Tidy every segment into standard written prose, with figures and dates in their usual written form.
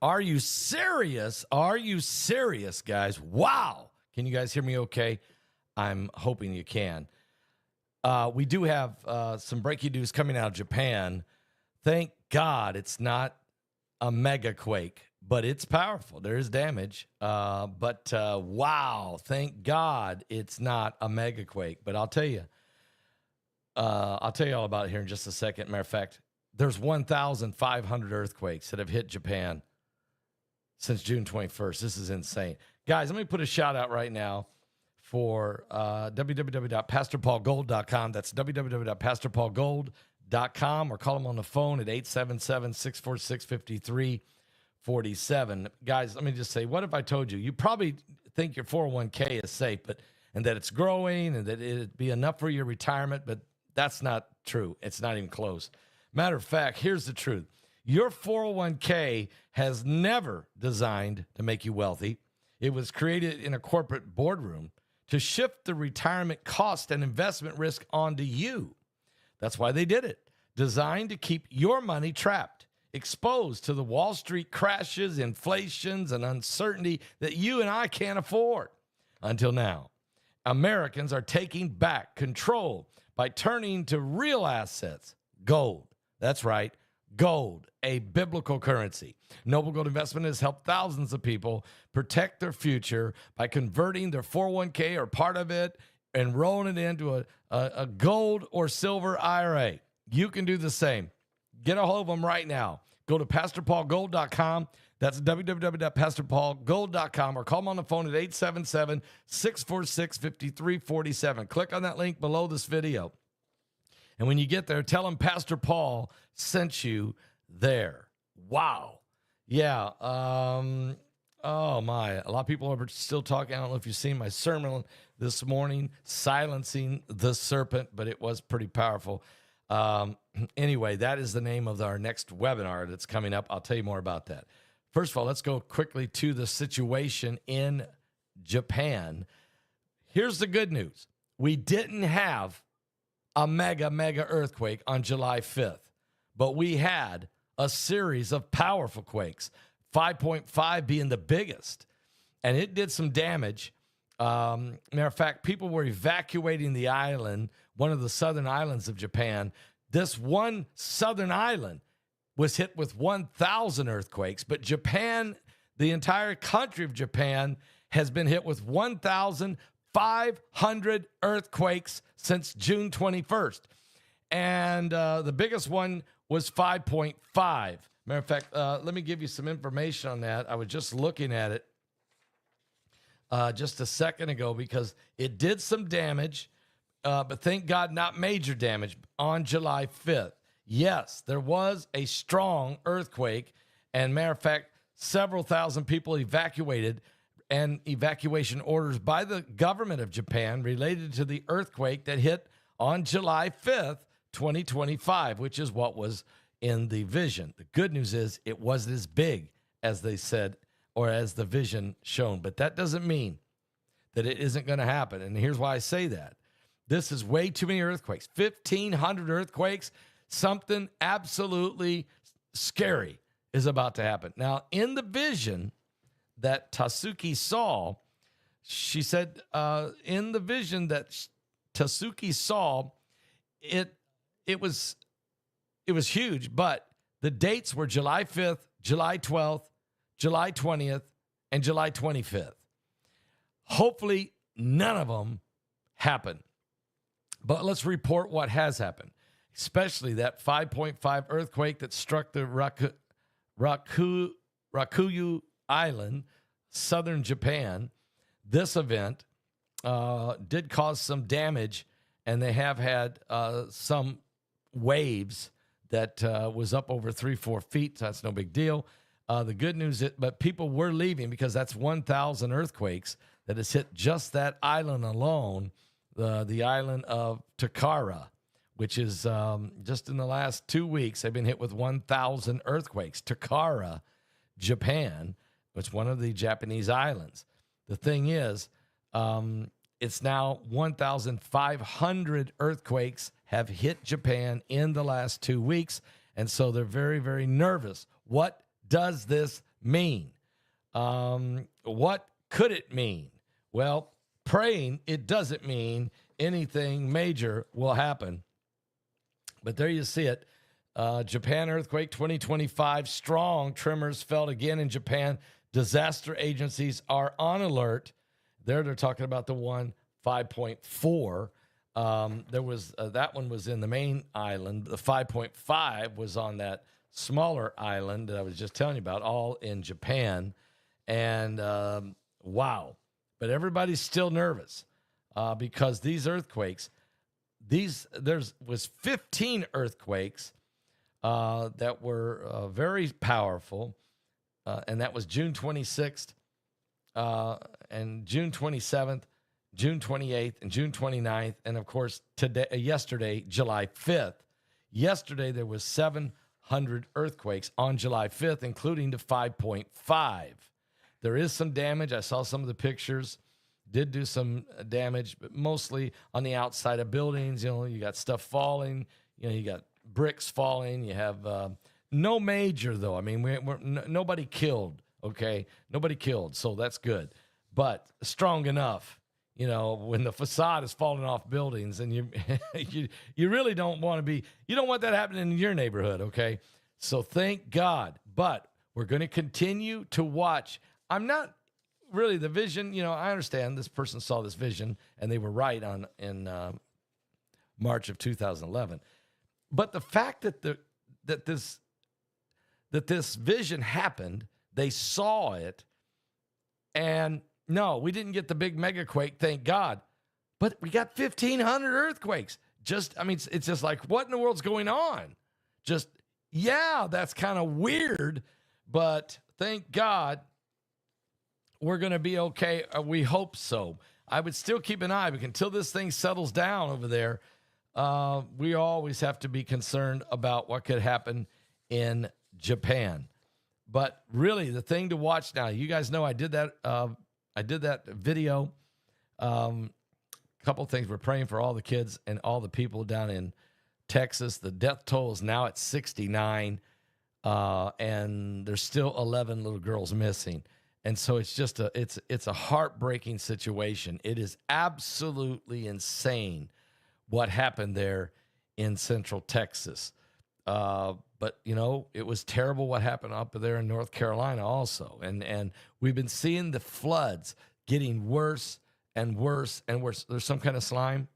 Are you serious? Are you serious, guys? Wow. Can you guys hear me okay? I'm hoping you can. We do have some breaking news coming out of Japan. Thank God it's not a mega quake, but it's powerful. There is damage. But wow, thank God it's not a mega quake. But I'll tell you all about it here in just a second. Matter of fact, there's 1,500 earthquakes that have hit Japan since June 21st. This is insane. Guys, let me put a shout out right now for www.pastorpaulgold.com. That's www.pastorpaulgold.com, or call them on the phone at 877-646-5347. Guys, let me just say, what if I told you? You probably think your 401k is safe, and that it's growing and that it'd be enough for your retirement, but that's not true. It's not even close. Matter of fact, here's the truth. Your 401k has never designed to make you wealthy. It was created in a corporate boardroom to shift the retirement cost and investment risk onto you. That's why they did it. Designed to keep your money trapped, exposed to the Wall Street crashes, inflations, and uncertainty that you and I can't afford. Until now, Americans are taking back control by turning to real assets, gold. That's right, gold, a biblical currency. Noble Gold Investment has helped thousands of people protect their future by converting their 401k or part of it and rolling it into a gold or silver IRA. You can do the same. Get a hold of them right now. Go to PastorPaulGold.com. That's www.PastorPaulGold.com, or call them on the phone at 877-646-5347. Click on that link below this video. And when you get there, tell them Pastor Paul sent you there. Wow. Yeah. Oh, my. A lot of people are still talking. I don't know if you've seen my sermon this morning, Silencing the Serpent, but it was pretty powerful. Anyway, that is the name of our next webinar that's coming up. I'll tell you more about that. First of all, let's go quickly to the situation in Japan. Here's the good news. We didn't have a mega earthquake on July 5th, but we had a series of powerful quakes, 5.5 being the biggest, and it did some damage. Matter of fact, people were evacuating the island, one of the southern islands of Japan. This one southern island was hit with 1,000 earthquakes, but Japan, the entire country of Japan, has been hit with 1,500 earthquakes since June 21st. And the biggest one was 5.5. Matter of fact, let me give you some information on that. I was just looking at it just a second ago because it did some damage, but thank God not major damage on July 5th. Yes, there was a strong earthquake, and matter of fact, several thousand people evacuated, and evacuation orders by the government of Japan related to the earthquake that hit on July 5th, 2025, which is what was in the vision. The good news is it wasn't as big as they said or as the vision shown, but that doesn't mean that it isn't going to happen. And here's why I say that. This is way too many earthquakes, 1,500 earthquakes. Something absolutely scary is about to happen. Now, in the vision that Tatsuki saw, she said in the vision that Tatsuki saw, it was huge, but the dates were July 5th, July 12th, July 20th, and July 25th. Hopefully, none of them happen. But let's report what has happened, especially that 5.5 earthquake that struck the Rakuyu Island, southern Japan. This event did cause some damage, and they have had some waves that was up over 3-4 feet. So that's no big deal. The good news is, but people were leaving because that's 1,000 earthquakes that has hit just that island alone, the island of Takara, which is just in the last 2 weeks, they've been hit with 1,000 earthquakes. Takara, Japan, it's one of the Japanese islands. The thing is, it's now 1,500 earthquakes have hit Japan in the last 2 weeks, and so they're very, very nervous. What does this mean? What could it mean? Well, praying, it doesn't mean anything major will happen. But there you see it. Japan earthquake 2025, strong tremors felt again in Japan. Disaster agencies are on alert. They're talking about the one 5.4. There was that one was in the main island. The 5.5 was on that smaller island that I was just telling you about, all in Japan. And wow. But everybody's still nervous because these earthquakes, was 15 earthquakes that were very powerful. And that was June 26th and June 27th, June 28th, and June 29th. And of course, yesterday, July 5th. Yesterday, there was 700 earthquakes on July 5th, including the 5.5. There is some damage. I saw some of the pictures. Did do some damage, but mostly on the outside of buildings. You know, you got stuff falling. You know, you got bricks falling. You have no major, though. I mean, nobody killed, okay? Nobody killed, so that's good. But strong enough, you know, when the facade is falling off buildings and you really don't want to be, you don't want that happening in your neighborhood, okay? So thank God. But we're going to continue to watch. I'm not really the vision, you know, I understand this person saw this vision and they were right in March of 2011. But the fact that this vision happened, they saw it, and no, we didn't get the big mega quake, thank God, but we got 1,500 earthquakes. It's just like, what in the world's going on? That's kind of weird, but thank God we're going to be okay. We hope so. I would still keep an eye, because until this thing settles down over there, we always have to be concerned about what could happen in Japan. But really, the thing to watch now, you guys know I did that video. Couple things. We're praying for all the kids and all the people down in Texas. The death toll is now at 69, and there's still 11 little girls missing. And so it's just it's a heartbreaking situation. It is absolutely insane what happened there in Central Texas. But, you know, it was terrible what happened up there in North Carolina also. And we've been seeing the floods getting worse and worse and worse. There's some kind of slime.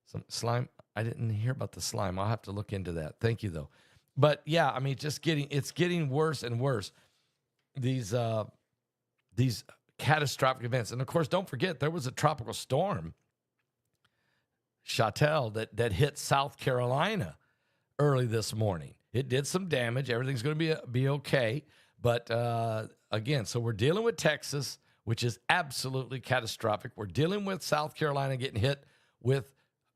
Some slime. I didn't hear about the slime. I'll have to look into that. Thank you, though. But, yeah, I mean, it's getting worse and worse. These catastrophic events. And, of course, don't forget, there was a tropical storm, Chattel, that hit South Carolina early this morning. It did some damage. Everything's going to be okay. But, again, so we're dealing with Texas, which is absolutely catastrophic. We're dealing with South Carolina getting hit with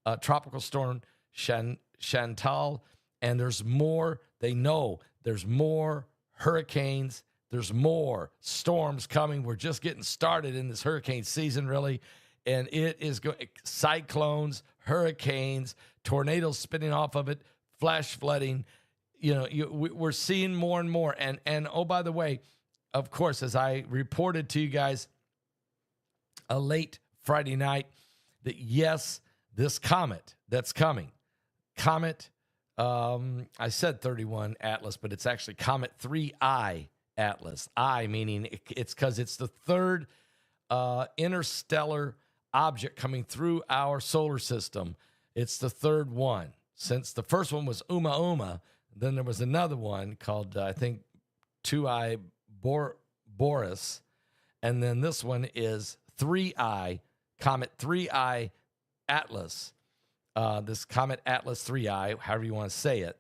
a tropical storm, Chantal, and there's more. They know there's more hurricanes. There's more storms coming. We're just getting started in this hurricane season, really. And it is cyclones, hurricanes, tornadoes spinning off of it, flash flooding. You know, we're seeing more and more. And oh, by the way, of course, as I reported to you guys a late Friday night, that yes, this comet that's coming, I said 31 Atlas, but it's actually Comet 3I Atlas. I meaning it's because it's the third interstellar object coming through our solar system. It's the third one. Since the first one was Uma, then there was another one called, I think, 2I Boris. And then this one is 3I, Comet 3I Atlas. This Comet Atlas 3I, however you want to say it,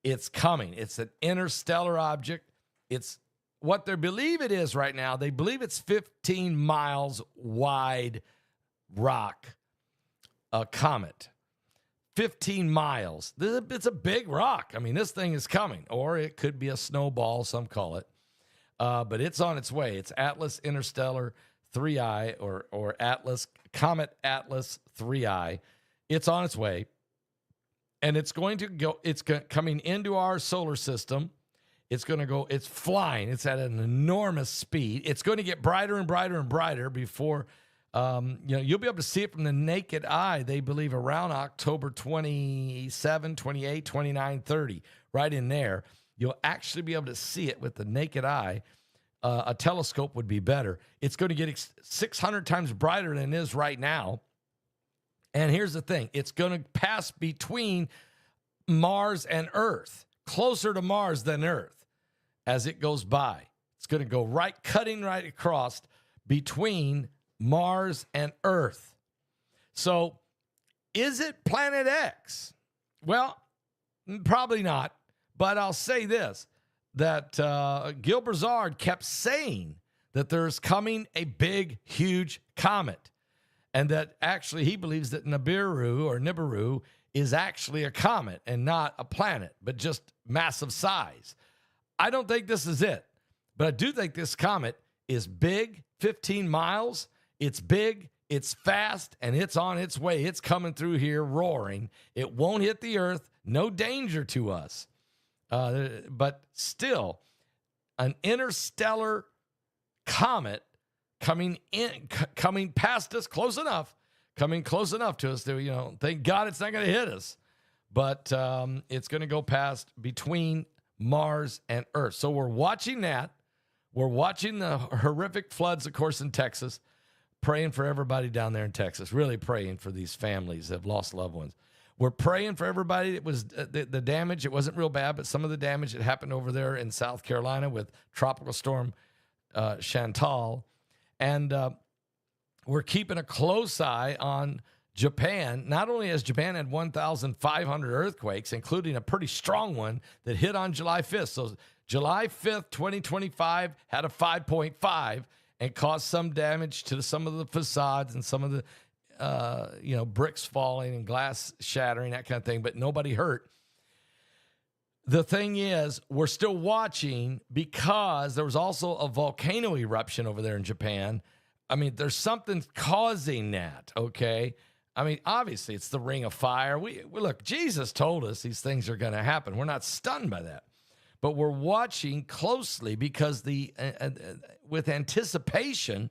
it's coming. It's an interstellar object. It's what they believe it is right now. They believe it's 15 miles wide rock, a comet. 15 miles. It's a big rock. I mean, this thing is coming, or it could be a snowball, some call it. But it's on its way. It's Atlas Interstellar 3I or Atlas, Comet Atlas 3I. It's on its way, and it's going to go. It's coming into our solar system. It's going to go, it's flying. It's at an enormous speed. It's going to get brighter and brighter and brighter before, you'll be able to see it from the naked eye, they believe, around October 27, 28, 29, 30, right in there. You'll actually be able to see it with the naked eye. A telescope would be better. It's going to get 600 times brighter than it is right now. And here's the thing. It's going to pass between Mars and Earth, closer to Mars than Earth as it goes by. It's going to go cutting right across between Mars and Earth. So is it Planet X? Well, probably not. But I'll say this, that Gil Brazard kept saying that there's coming a big, huge comet. And that actually he believes that Nibiru is actually a comet and not a planet, but just massive size. I don't think this is it. But I do think this comet is big, 15 miles. It's big, it's fast, and it's on its way. It's coming through here roaring. It won't hit the Earth. No danger to us. But still, an interstellar comet coming past us coming close enough to us that, thank God it's not going to hit us. But it's going to go past between Mars and Earth. So we're watching that. We're watching the horrific floods, of course, in Texas, praying for everybody down there in Texas, really praying for these families that have lost loved ones. We're praying for everybody. It was the damage. It wasn't real bad, but some of the damage that happened over there in South Carolina with Tropical Storm Chantal. And we're keeping a close eye on Japan. Not only has Japan had 1,500 earthquakes, including a pretty strong one that hit on July 5th. So July 5th, 2025 had a 5.5 and caused some damage to some of the facades and some of the bricks falling and glass shattering, that kind of thing, but nobody hurt. The thing is, we're still watching because there was also a volcano eruption over there in Japan. I mean, there's something causing that, okay? I mean, obviously, it's the ring of fire. We look, Jesus told us these things are going to happen. We're not stunned by that. But we're watching closely because with anticipation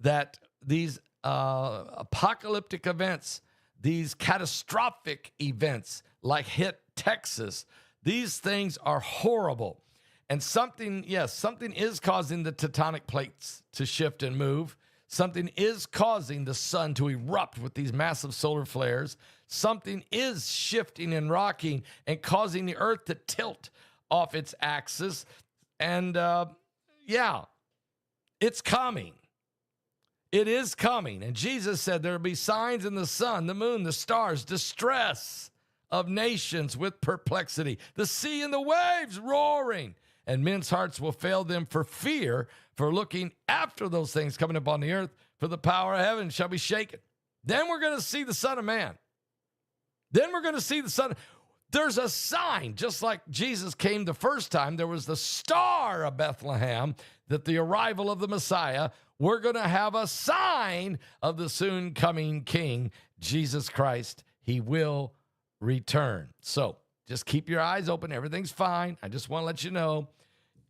that these apocalyptic events, these catastrophic events like hit Texas, these things are horrible. And something is causing the tectonic plates to shift and move. Something is causing the sun to erupt with these massive solar flares. Something is shifting and rocking and causing the earth to tilt off its axis. And it's coming. It is coming. And Jesus said there will be signs in the sun, the moon, the stars, distress of nations with perplexity, the sea and the waves roaring, and men's hearts will fail them for fear, for looking after those things coming upon the earth, for the power of heaven shall be shaken. Then we're going to see the Son of Man. Then we're going to see the Son. There's a sign, just like Jesus came the first time, there was the star of Bethlehem, that the arrival of the Messiah, we're going to have a sign of the soon coming King, Jesus Christ. He will return. So just keep your eyes open. Everything's fine. I just want to let you know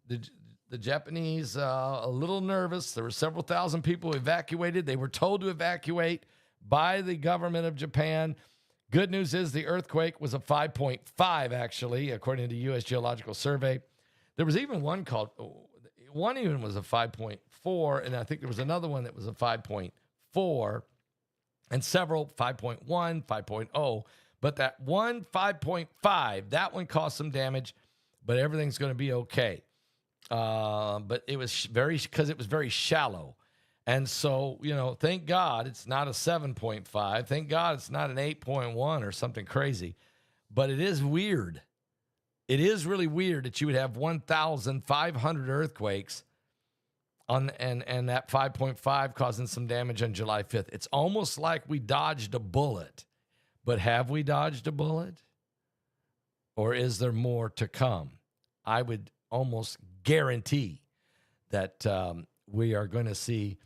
the Japanese a little nervous. There were several thousand people evacuated. They were told to evacuate by the government of Japan. Good news is the earthquake was a 5.5, actually, according to the U.S. Geological Survey. There was even one was a 5.4, and I think there was another one that was a 5.4, and several 5.1, 5.0. But that one 5.5, that one caused some damage, but everything's going to be okay. But it was very shallow. And so, thank God it's not a 7.5. Thank God it's not an 8.1 or something crazy. But it is weird. It is really weird that you would have 1,500 earthquakes and that 5.5 causing some damage on July 5th. It's almost like we dodged a bullet. But have we dodged a bullet? Or is there more to come? I would almost guarantee that we are going to see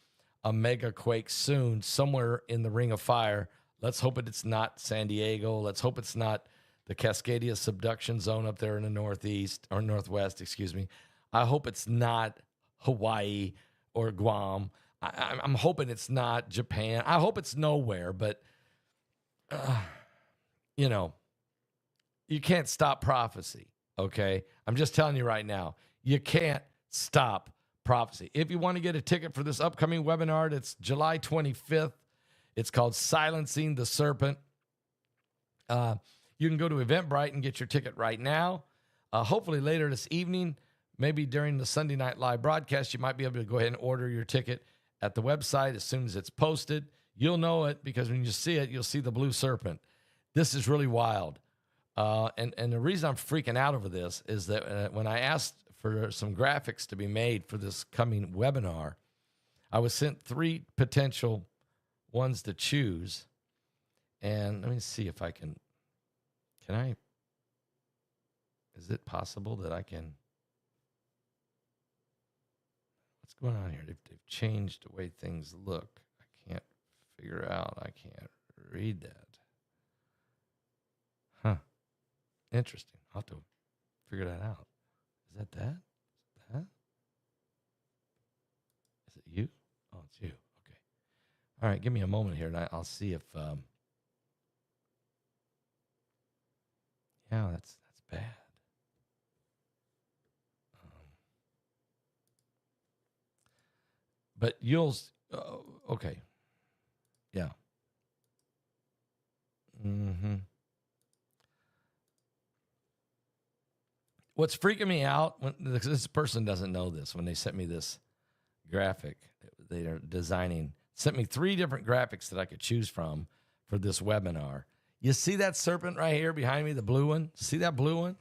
a mega quake soon somewhere in the Ring of Fire. Let's hope it's not San Diego. Let's hope it's not the Cascadia subduction zone up there in the northeast or northwest, excuse me. I hope it's not Hawaii or Guam. I'm hoping it's not Japan. I hope it's nowhere, but, you know, you can't stop prophecy, okay? I'm just telling you right now, you can't stop prophecy. If you want to get a ticket for this upcoming webinar, it's July 25th. It's called Silencing the Serpent. You can go to Eventbrite and get your ticket right now. Hopefully later this evening, maybe during the Sunday Night Live broadcast, you might be able to go ahead and order your ticket at the website as soon as it's posted. You'll know it because when you see it, you'll see the blue serpent. This is really wild. And the reason I'm freaking out over this is that when I asked for some graphics to be made for this coming webinar, I was sent 3 potential ones to choose. And let me see if I can is it possible that I can, what's going on here? They've changed the way things look. I can't figure out, I can't read that. Huh. Interesting. I'll have to figure that out. Is that that? Is that? Is it you? Oh, it's you. Okay. All right, give me a moment here, and I'll see if, yeah, that's bad. But okay. Yeah. What's freaking me out, this person doesn't know this, when they sent me this graphic they are designing, sent me 3 different graphics that I could choose from for this webinar. You see that serpent right here behind me, the blue one? See that blue one?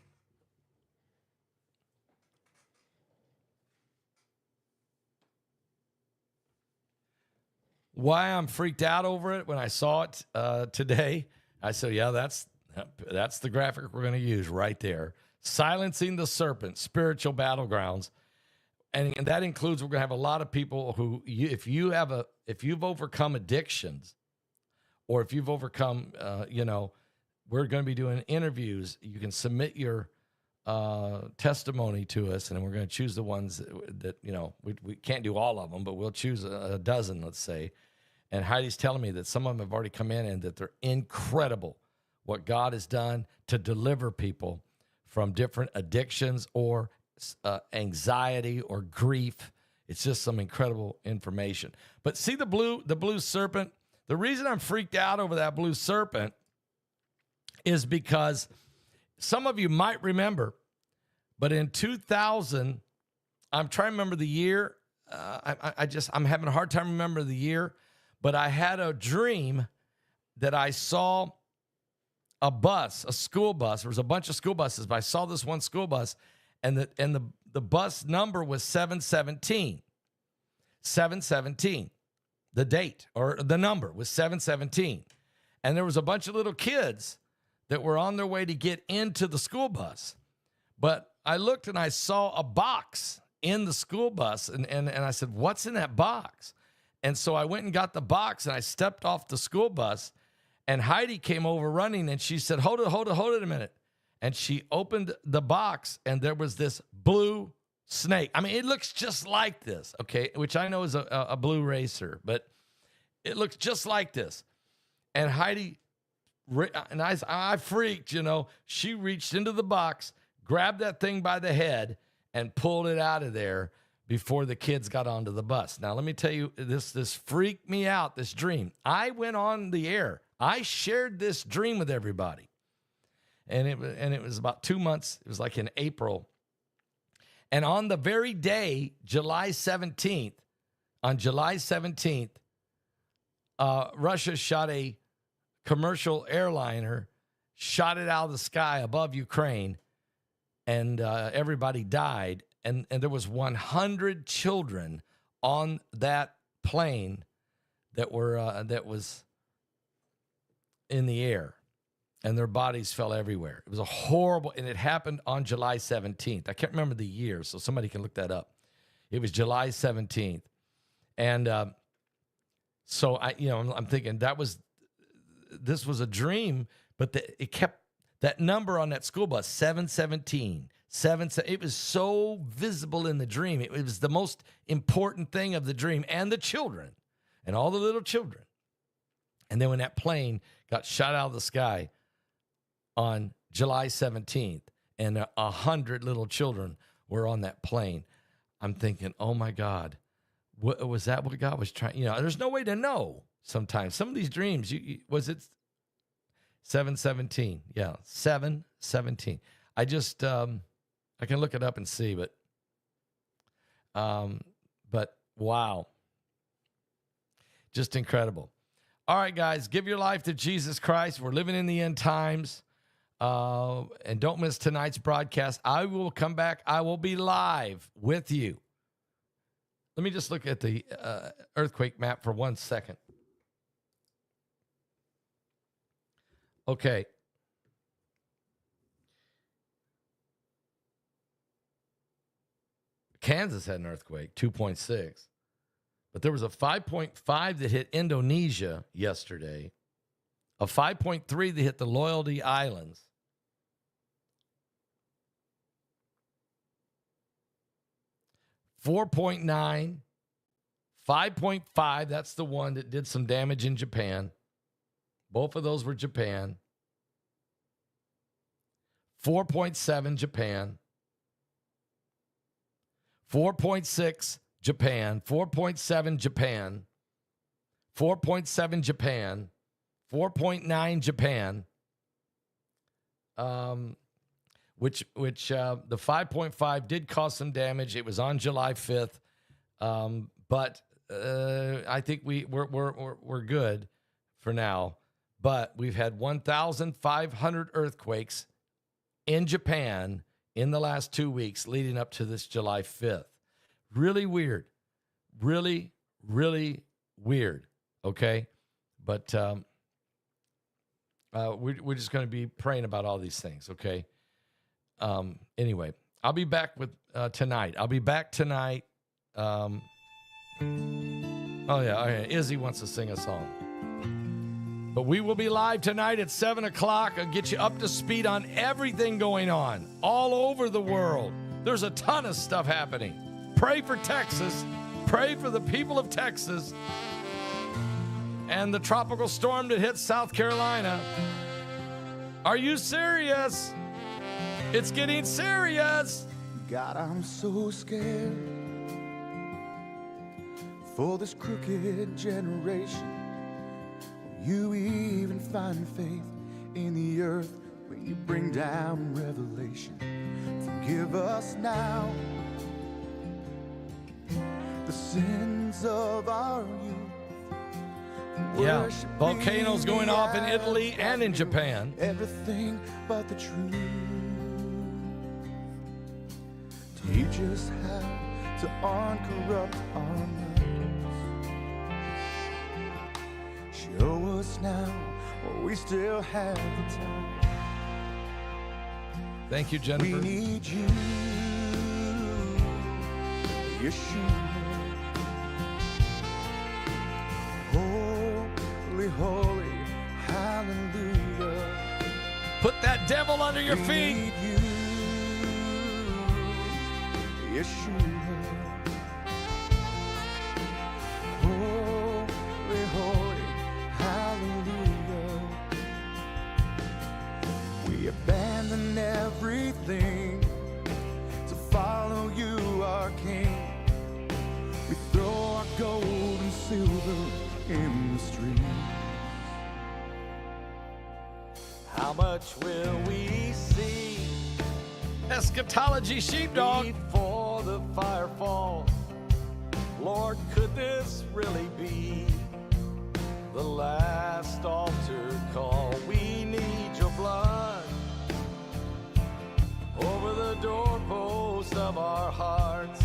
Why I'm freaked out over it when I saw it today, I said, yeah, that's the graphic we're going to use right there. Silencing the Serpent, Spiritual Battlegrounds. And that includes, we're going to have a lot of people who, if you've overcome addictions, or if you've overcome, we're going to be doing interviews. You can submit your testimony to us, and we're going to choose the ones that we can't do all of them, but we'll choose a dozen, let's say. And Heidi's telling me that some of them have already come in and that they're incredible what God has done to deliver people from different addictions or anxiety or grief. It's just some incredible information. But see the blue serpent? The reason I'm freaked out over that blue serpent is because some of you might remember, but in 2000, I'm trying to remember the year. I'm having a hard time remembering the year, but I had a dream that I saw a school bus. There was a bunch of school buses, but I saw this one school bus, and the bus number was 717. 717. The date or the number was 717. And there was a bunch of little kids that were on their way to get into the school bus. But I looked and I saw a box in the school bus, and I said, what's in that box? And so I went and got the box, and I stepped off the school bus, and Heidi came over running, and she said, hold it a minute. And she opened the box, and there was this blue snake. I mean, it looks just like this, okay, which I know is a blue racer, but it looks just like this. And Heidi, and I freaked, she reached into the box, grabbed that thing by the head, and pulled it out of there before the kids got onto the bus. Now, let me tell you, this freaked me out, this dream. I went on the air. I shared this dream with everybody. And it was about 2 months. It was like in April. And on the very day, July 17th, Russia shot a commercial airliner, shot it out of the sky above Ukraine, and everybody died. And there was 100 children on that plane that was in the air, and their bodies fell everywhere. It was a horrible, and it happened on July 17th. I can't remember the year, so somebody can look that up. It was July 17th. And I'm thinking this was a dream, but the That number on that school bus, 717, it was so visible in the dream. It was the most important thing of the dream, and the children and all the little children. And then when that plane got shot out of the sky on July 17th, and 100 little children were on that plane, I'm thinking, oh my God, was that what God was trying? There's no way to know sometimes. Some of these dreams, was it 717? Yeah, 717. I just, I can look it up and see, but wow, just incredible. All right, guys, give your life to Jesus Christ. We're living in the end times. And don't miss tonight's broadcast. I will come back. I will be live with you. Let me just look at the earthquake map for 1 second. Okay. Kansas had an earthquake, 2.6. But there was a 5.5 that hit Indonesia yesterday. A 5.3 that hit the Loyalty Islands. 4.9, 5.5, that's the one that did some damage in Japan. Both of those were Japan. 4.7, Japan. 4.6, Japan. 4.7, Japan. 4.7, Japan. 4.9, Japan. Which the 5.5 did cause some damage. It was on July 5th, but I think we're good for now. But we've had 1,500 earthquakes in Japan in the last 2 weeks leading up to this July 5th. Really weird, really, really weird. Okay, but we're just going to be praying about all these things. Okay. Anyway, I'll be back with tonight. I'll be back tonight. Oh yeah, Izzy wants to sing a song. But we will be live tonight at 7 o'clock. I'll get you up to speed on everything going on all over the world. There's a ton of stuff happening. Pray for Texas. Pray for the people of Texas and the tropical storm that hit South Carolina. Are you serious? It's getting serious. God, I'm so scared for this crooked generation. You even find faith in the earth when you bring down revelation. Forgive us now the sins of our youth. Yeah, volcanoes going off in Italy and in Japan. Everything but the truth. Teach us how to uncorrupt our minds. Show us now while we still have the time. Thank you, Jennifer. We need you, Yeshua. Holy, holy, hallelujah. Put that devil under your feet. We need you, Yeshua. Holy, holy, hallelujah. We abandon everything to follow you, our King. We throw our gold and silver in the street. How much will we see? Eschatology sheepdog. Before the fire falls, Lord, could this really be the last altar call? We need your blood over the doorpost of our hearts.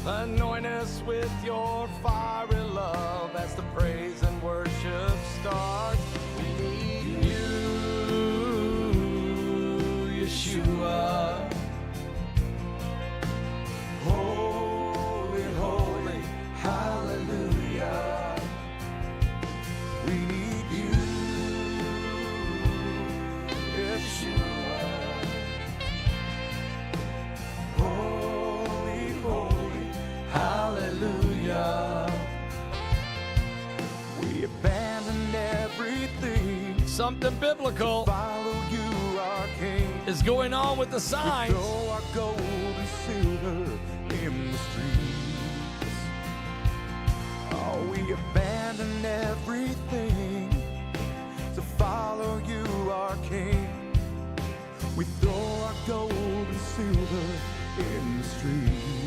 Anoint us with your fiery love as the praise and worship starts. We need you, Yeshua. Holy, holy, hallelujah. We need you, Yeshua. something biblical Follow you, our King. is going on with the signs. Throw our gold and silver in the streets. Oh, we abandon everything to follow you, our King. We throw our gold and silver in the streets.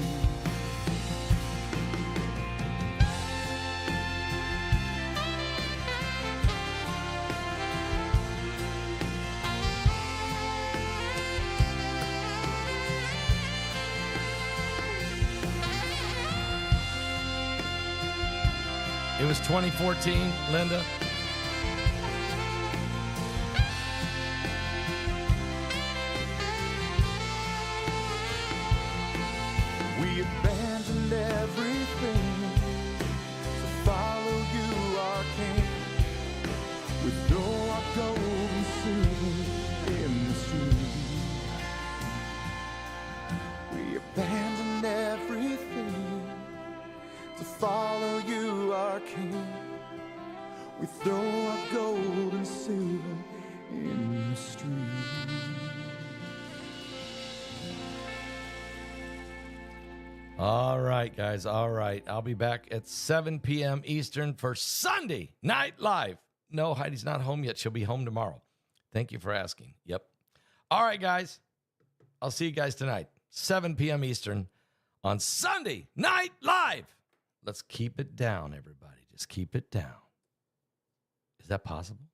It was 2014, Linda. We abandoned everything to follow you, our King. We throw our gold and silver in the street. We abandoned everything to follow you, our King. We throw our gold and silver in the street. All right, guys. All right. I'll be back at 7 p.m. Eastern for Sunday Night Live. No, Heidi's not home yet. She'll be home tomorrow. Thank you for asking. Yep. All right, guys. I'll see you guys tonight, 7 p.m. Eastern on Sunday Night Live. Let's keep it down, everybody. Just keep it down. Is that possible?